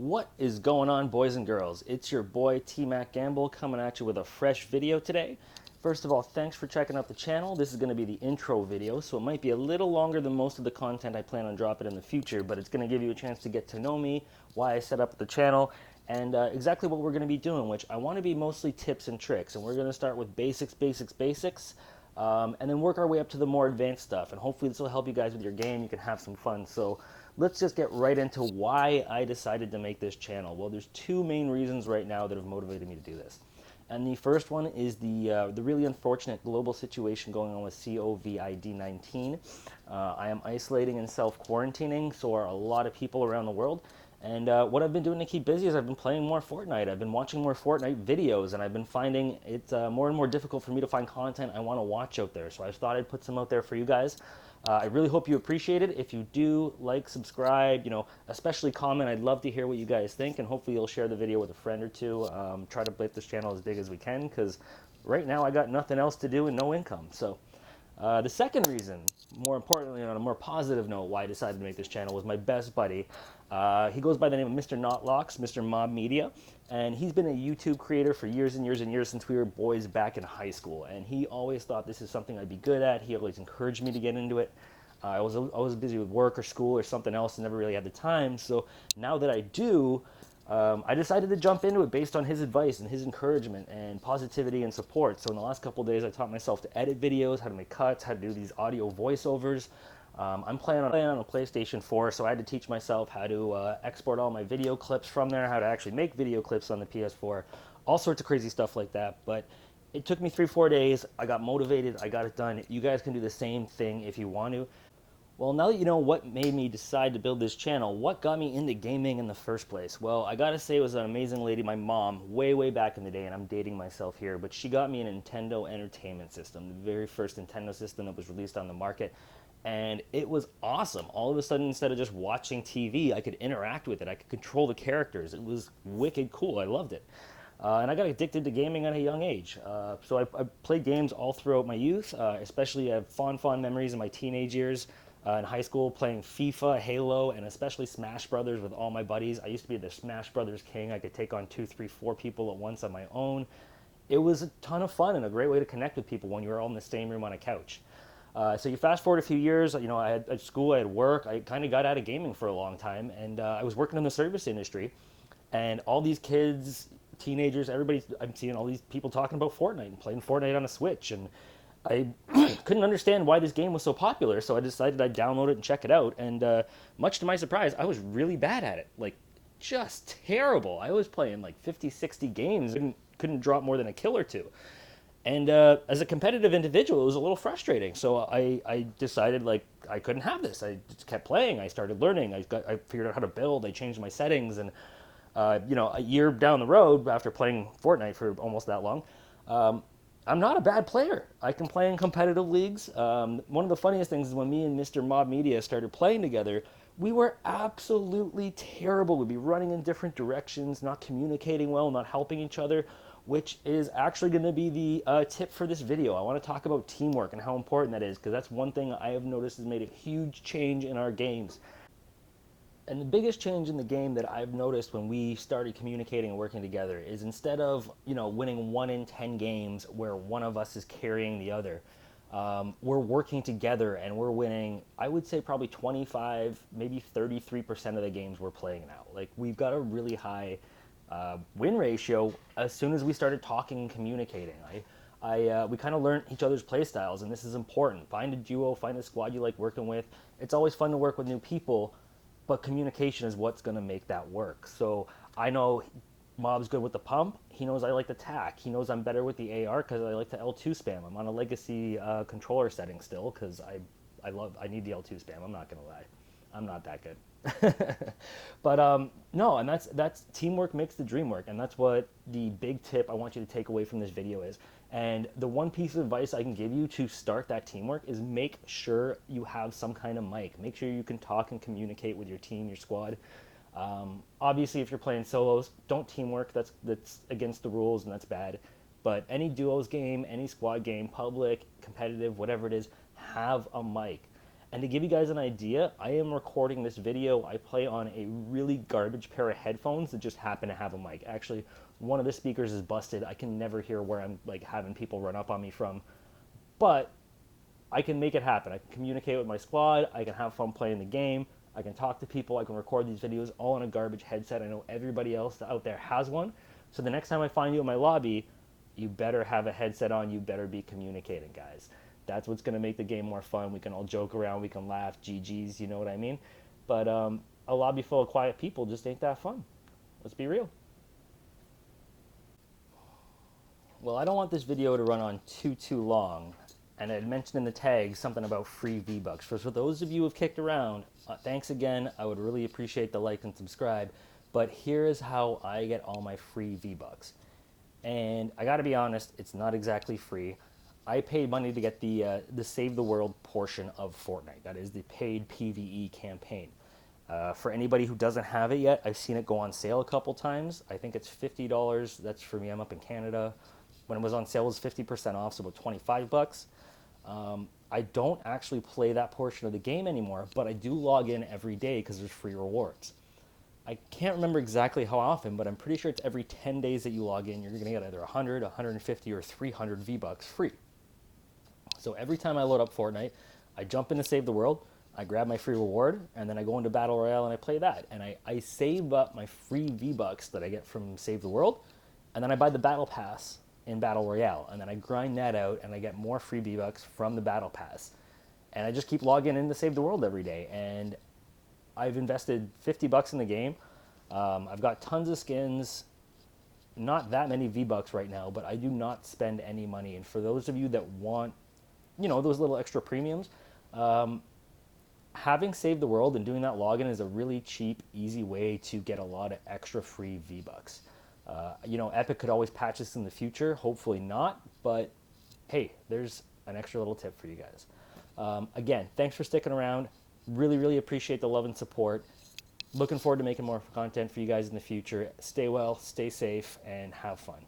What is going on, boys and girls? It's your boy TmacGamble coming at you with a fresh video today. First of all, thanks for checking out the channel. This is going to be the intro video, so it might be a little longer than most of the content I plan on dropping in the future, but it's going to give you a chance to get to know me, why I set up the channel, and exactly what we're going to be doing, which I want to be mostly tips and tricks. And we're going to start with basics, and then work our way up to the more advanced stuff. And hopefully this will help you guys with your game. You can have some fun. So let's just get right into why I decided to make this channel. Well, there's two main reasons right now that have motivated me to do this. And the first one is the really unfortunate global situation going on with COVID-19. I am isolating and self-quarantining, so are a lot of people around the world. And what I've been doing to keep busy is I've been playing more Fortnite. I've been watching more Fortnite videos, and I've been finding it more and more difficult for me to find content I want to watch out there. So I thought I'd put some out there for you guys. I really hope you appreciate it. If you do, like, subscribe, especially comment. I'd love to hear what you guys think, and hopefully you'll share the video with a friend or two. Try to make this channel as big as we can, because right now I got nothing else to do and no income. So the second reason, more importantly, on a more positive note, why I decided to make this channel was my best buddy. He goes by the name of Mr. Notlocks, Mr. Mob Media, and he's been a YouTube creator for years and years and years since we were boys back in high school. And he always thought this is something I'd be good at. He always encouraged me to get into it. I was always busy with work or school or something else and never really had the time. So now that I do, I decided to jump into it based on his advice and his encouragement and positivity and support. So in the last couple of days, I taught myself to edit videos, how to make cuts, how to do these audio voiceovers. I'm playing on a PlayStation 4, so I had to teach myself how to export all my video clips from there, how to actually make video clips on the PS4, all sorts of crazy stuff like that. But it took me 3-4 days. I got motivated. I got it done. You guys can do the same thing if you want to. Well, now that you know what made me decide to build this channel, what got me into gaming in the first place? Well, I gotta say it was an amazing lady, my mom, way back in the day, and I'm dating myself here, but she got me a Nintendo Entertainment System, the very first Nintendo system that was released on the market, and it was awesome. All of a sudden, instead of just watching TV, I could interact with it. I could control the characters. It was wicked cool. I loved it. And I got addicted to gaming at a young age. So I played games all throughout my youth, especially I have fond memories in my teenage years. In high school, playing FIFA, Halo, and especially Smash Brothers with all my buddies. I used to be the Smash Brothers king. I could take on 2, 3, 4 people at once on my own. It was a ton of fun and a great way to connect with people when you were all in the same room on a couch. So you fast forward a few years, I had at school, I had work. I kind of got out of gaming for a long time, and I was working in the service industry. And all these kids, teenagers, everybody, I'm seeing all these people talking about Fortnite and playing Fortnite on a Switch. And I couldn't understand why this game was so popular, so I decided I'd download it and check it out. And much to my surprise, I was really bad at it. Like, just terrible. I was playing like 50, 60 games and couldn't drop more than a kill or two. And as a competitive individual, it was a little frustrating. So I decided, like, I couldn't have this. I just kept playing. I started learning. I figured out how to build. I changed my settings. And, a year down the road, after playing Fortnite for almost that long, I'm not a bad player. I can play in competitive leagues. One of the funniest things is when me and Mr. Mob Media started playing together, we were absolutely terrible. We'd be running in different directions, not communicating well, not helping each other, which is actually going to be the tip for this video. I want to talk about teamwork and how important that is, because that's one thing I have noticed has made a huge change in our games. And the biggest change in the game that I've noticed when we started communicating and working together is instead of, winning 1 in 10 games where one of us is carrying the other, we're working together and we're winning, I would say probably 25, maybe 33% of the games we're playing now. Like, we've got a really high win ratio as soon as we started talking and communicating. We kind of learned each other's play styles, and this is important. Find a duo, find a squad you like working with. It's always fun to work with new people, but communication is what's going to make that work. So I know Mob's good with the pump. He knows I like the tack. He knows I'm better with the AR because I like the L2 spam. I'm on a legacy controller setting still because I need the L2 spam. I'm not going to lie. I'm not that good. But no, and that's teamwork makes the dream work, and that's what the big tip I want you to take away from this video is. And the one piece of advice I can give you to start that teamwork is make sure you have some kind of mic. Make sure you can talk and communicate with your team, your squad. Obviously, if you're playing solos, don't teamwork. That's against the rules, and that's bad. But any duos game, any squad game, public, competitive, whatever it is, have a mic. And to give you guys an idea, I am recording this video. I play on a really garbage pair of headphones that just happen to have a mic. Actually, one of the speakers is busted. I can never hear where I'm like having people run up on me from. But I can make it happen. I can communicate with my squad. I can have fun playing the game. I can talk to people. I can record these videos all on a garbage headset. I know everybody else out there has one. So the next time I find you in my lobby, you better have a headset on. You better be communicating, guys. That's what's going to make the game more fun. We can all joke around. We can laugh. GG's, you know what I mean? But a lobby full of quiet people just ain't that fun. Let's be real. Well, I don't want this video to run on too long. And I had mentioned in the tag something about free V-Bucks. For those of you who have kicked around, thanks again. I would really appreciate the like and subscribe. But here is how I get all my free V-Bucks. And I gotta be honest, it's not exactly free. I paid money to get the Save the World portion of Fortnite. That is the paid PvE campaign. For anybody who doesn't have it yet, I've seen it go on sale a couple times. I think it's $50. That's for me. I'm up in Canada. When it was on sale, it was 50% off, so about 25 bucks. I don't actually play that portion of the game anymore, but I do log in every day because there's free rewards. I can't remember exactly how often, but I'm pretty sure it's every 10 days that you log in, you're going to get either 100, 150, or 300 V-Bucks free. So every time I load up Fortnite, I jump into Save the World, I grab my free reward, and then I go into Battle Royale and I play that. And I save up my free V-Bucks that I get from Save the World, and then I buy the Battle Pass in Battle Royale, and then I grind that out and I get more free V-Bucks from the Battle Pass. And I just keep logging in to Save the World every day, and I've invested 50 bucks in the game. I've got tons of skins, not that many V-Bucks right now, but I do not spend any money. And for those of you that want, you know, those little extra premiums, having Save the World and doing that login is a really cheap, easy way to get a lot of extra free V-Bucks. You know, Epic could always patch this in the future. Hopefully not, but hey, there's an extra little tip for you guys. Again, thanks for sticking around. Really appreciate the love and support. Looking forward to making more content for you guys in the future. Stay well, stay safe, and have fun.